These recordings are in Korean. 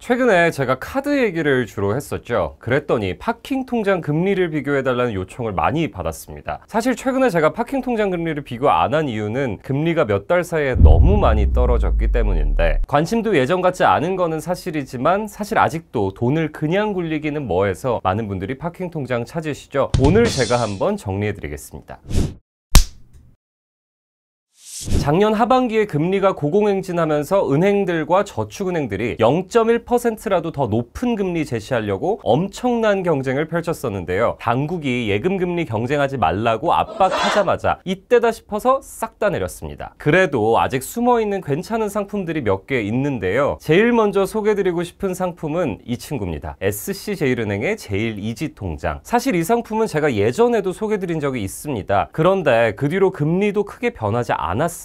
최근에 제가 카드 얘기를 주로 했었죠. 그랬더니 파킹 통장 금리를 비교해달라는 요청을 많이 받았습니다. 사실 최근에 제가 파킹 통장 금리를 비교 안 한 이유는 금리가 몇 달 사이에 너무 많이 떨어졌기 때문인데, 관심도 예전 같지 않은 거는 사실이지만 사실 아직도 돈을 그냥 굴리기는 뭐해서 많은 분들이 파킹 통장 찾으시죠. 오늘 제가 한번 정리해 드리겠습니다. 작년 하반기에 금리가 고공행진하면서 은행들과 저축은행들이 0.1%라도 더 높은 금리 제시하려고 엄청난 경쟁을 펼쳤었는데요. 당국이 예금금리 경쟁하지 말라고 압박하자마자 이때다 싶어서 싹 다 내렸습니다. 그래도 아직 숨어있는 괜찮은 상품들이 몇 개 있는데요. 제일 먼저 소개드리고 싶은 상품은 이 친구입니다. SC제일은행의 제일이지통장. 사실 이 상품은 제가 예전에도 소개드린 적이 있습니다. 그런데 그 뒤로 금리도 크게 변하지 않았습니다.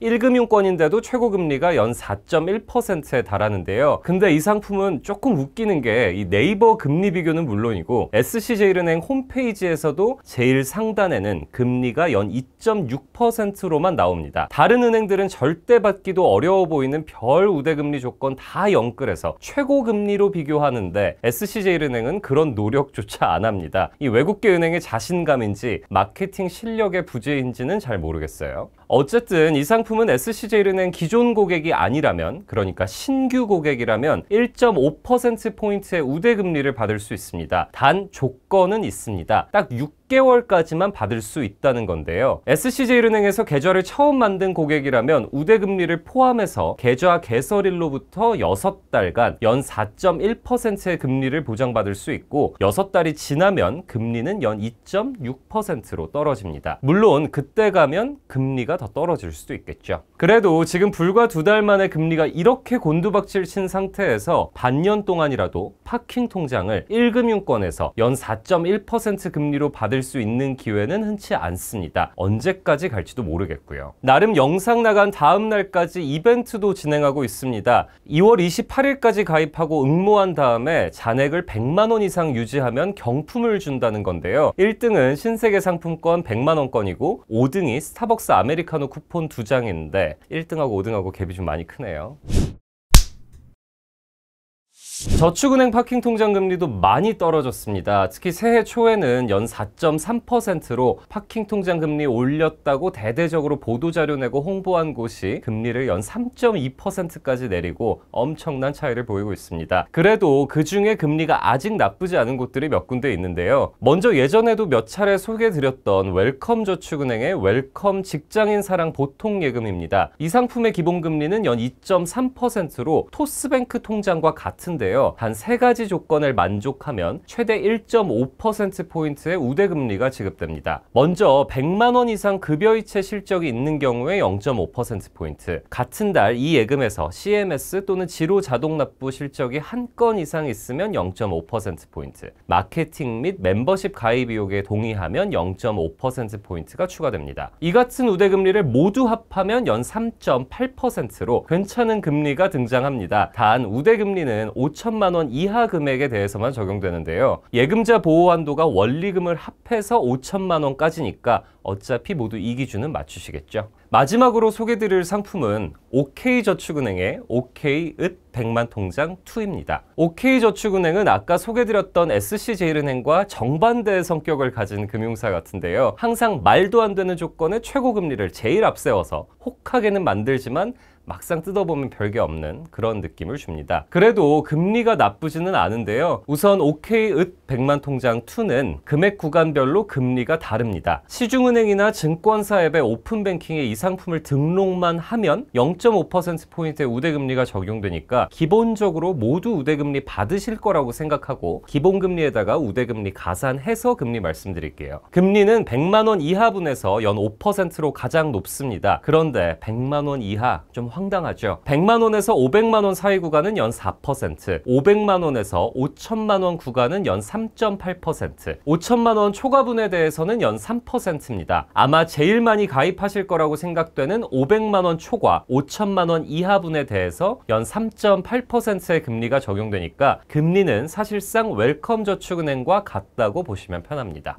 1금융권인데도 최고금리가 연 4.1%에 달하는데요. 근데 이 상품은 조금 웃기는 게 이 네이버 금리 비교는 물론이고 SC제일은행 홈페이지에서도 제일 상단에는 금리가 연 2.6%로만 나옵니다. 다른 은행들은 절대 받기도 어려워 보이는 별 우대금리 조건 다 영끌해서 최고금리로 비교하는데 SC제일은행은 그런 노력조차 안 합니다. 이 외국계 은행의 자신감인지 마케팅 실력의 부재인지는 잘 모르겠어요. 어쨌든 이 상품은 SC제일은행 기존 고객이 아니라면, 그러니까 신규 고객이라면 1.5%포인트의 우대금리를 받을 수 있습니다. 단 조건은 있습니다. 딱 6개월까지만 받을 수 있다는 건데요. SC제일은행에서 계좌를 처음 만든 고객이라면 우대금리를 포함해서 계좌 개설일로부터 6달간 연 4.1%의 금리를 보장받을 수 있고, 6달이 지나면 금리는 연 2.6%로 떨어집니다. 물론 그때 가면 금리가 더 떨어질 수도 있겠죠. 그래도 지금 불과 2달 만에 금리가 이렇게 곤두박질 친 상태에서 반년 동안이라도 파킹 통장을 1금융권에서 연 4.1% 금리로 받을 수 있는 기회는 흔치 않습니다. 언제까지 갈지도 모르겠고요. 나름 영상 나간 다음 날까지 이벤트도 진행하고 있습니다. 2월 28일까지 가입하고 응모한 다음에 잔액을 100만 원 이상 유지하면 경품을 준다는 건데요. 1등은 신세계 상품권 100만 원권이고 5등이 스타벅스 아메리카노 쿠폰 2장인데 1등하고 5등하고 갭이 좀 많이 크네요. 저축은행 파킹 통장 금리도 많이 떨어졌습니다. 특히 새해 초에는 연 4.3%로 파킹 통장 금리 올렸다고 대대적으로 보도자료 내고 홍보한 곳이 금리를 연 3.2%까지 내리고 엄청난 차이를 보이고 있습니다. 그래도 그 중에 금리가 아직 나쁘지 않은 곳들이 몇 군데 있는데요. 먼저 예전에도 몇 차례 소개드렸던 웰컴 저축은행의 웰컴 직장인 사랑 보통예금입니다. 이 상품의 기본금리는 연 2.3%로 토스뱅크 통장과 같은데요. 단 3가지 조건을 만족하면 최대 1.5%포인트의 우대금리가 지급됩니다. 먼저 100만 원 이상 급여이체 실적이 있는 경우에 0.5%포인트, 같은 달 이 예금에서 CMS 또는 지로 자동납부 실적이 한 건 이상 있으면 0.5%포인트, 마케팅 및 멤버십 가입 의혹에 동의하면 0.5%포인트가 추가됩니다. 이 같은 우대금리를 모두 합하면 연 3.8%로 괜찮은 금리가 등장합니다. 단 우대금리는 5천만 원 이하 금액에 대해서만 적용되는데요. 예금자 보호 한도가 원리금을 합해서 5천만 원까지니까 어차피 모두 이 기준은 맞추시겠죠. 마지막으로 소개드릴 상품은 OK저축은행의 OK읍 100만 통장 2입니다. OK저축은행은 아까 소개드렸던 SC제일은행과 정반대의 성격을 가진 금융사 같은데요. 항상 말도 안 되는 조건의 최고금리를 제일 앞세워서 혹하게는 만들지만 막상 뜯어보면 별게 없는 그런 느낌을 줍니다. 그래도 금리가 나쁘지는 않은데요. 우선 OK읍 100만 통장 2는 금액 구간별로 금리가 다릅니다. 시중은행이나 증권사 앱의 오픈뱅킹에 이 상품을 등록만 하면 0.5%포인트의 우대금리가 적용되니까 기본적으로 모두 우대금리 받으실 거라고 생각하고 기본금리에다가 우대금리 가산해서 금리 말씀드릴게요. 금리는 100만 원 이하분에서 연 5%로 가장 높습니다. 그런데 100만 원 이하 좀 황당하죠. 100만 원에서 500만 원 사이 구간은 연 4%, 500만 원에서 5천만 원 구간은 연 3.8%, 5천만 원 초과분에 대해서는 연 3%입니다. 아마 제일 많이 가입하실 거라고 생각되는 500만 원 초과, 5천만 원 이하분에 대해서 연 3.8%의 금리가 적용되니까 금리는 사실상 웰컴 저축은행과 같다고 보시면 편합니다.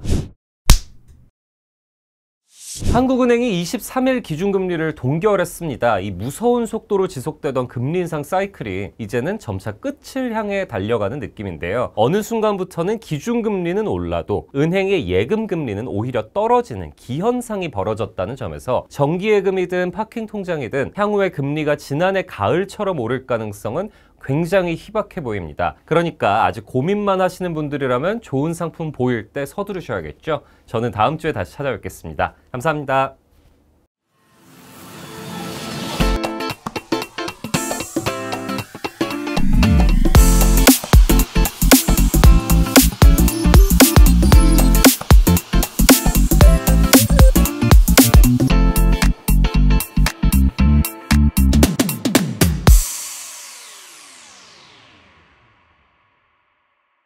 한국은행이 23일 기준금리를 동결했습니다. 이 무서운 속도로 지속되던 금리 인상 사이클이 이제는 점차 끝을 향해 달려가는 느낌인데요. 어느 순간부터는 기준금리는 올라도 은행의 예금금리는 오히려 떨어지는 기현상이 벌어졌다는 점에서 정기예금이든 파킹통장이든 향후에 금리가 지난해 가을처럼 오를 가능성은 굉장히 희박해 보입니다. 그러니까 아직 고민만 하시는 분들이라면 좋은 상품 보일 때 서두르셔야겠죠. 저는 다음 주에 다시 찾아뵙겠습니다. 감사합니다.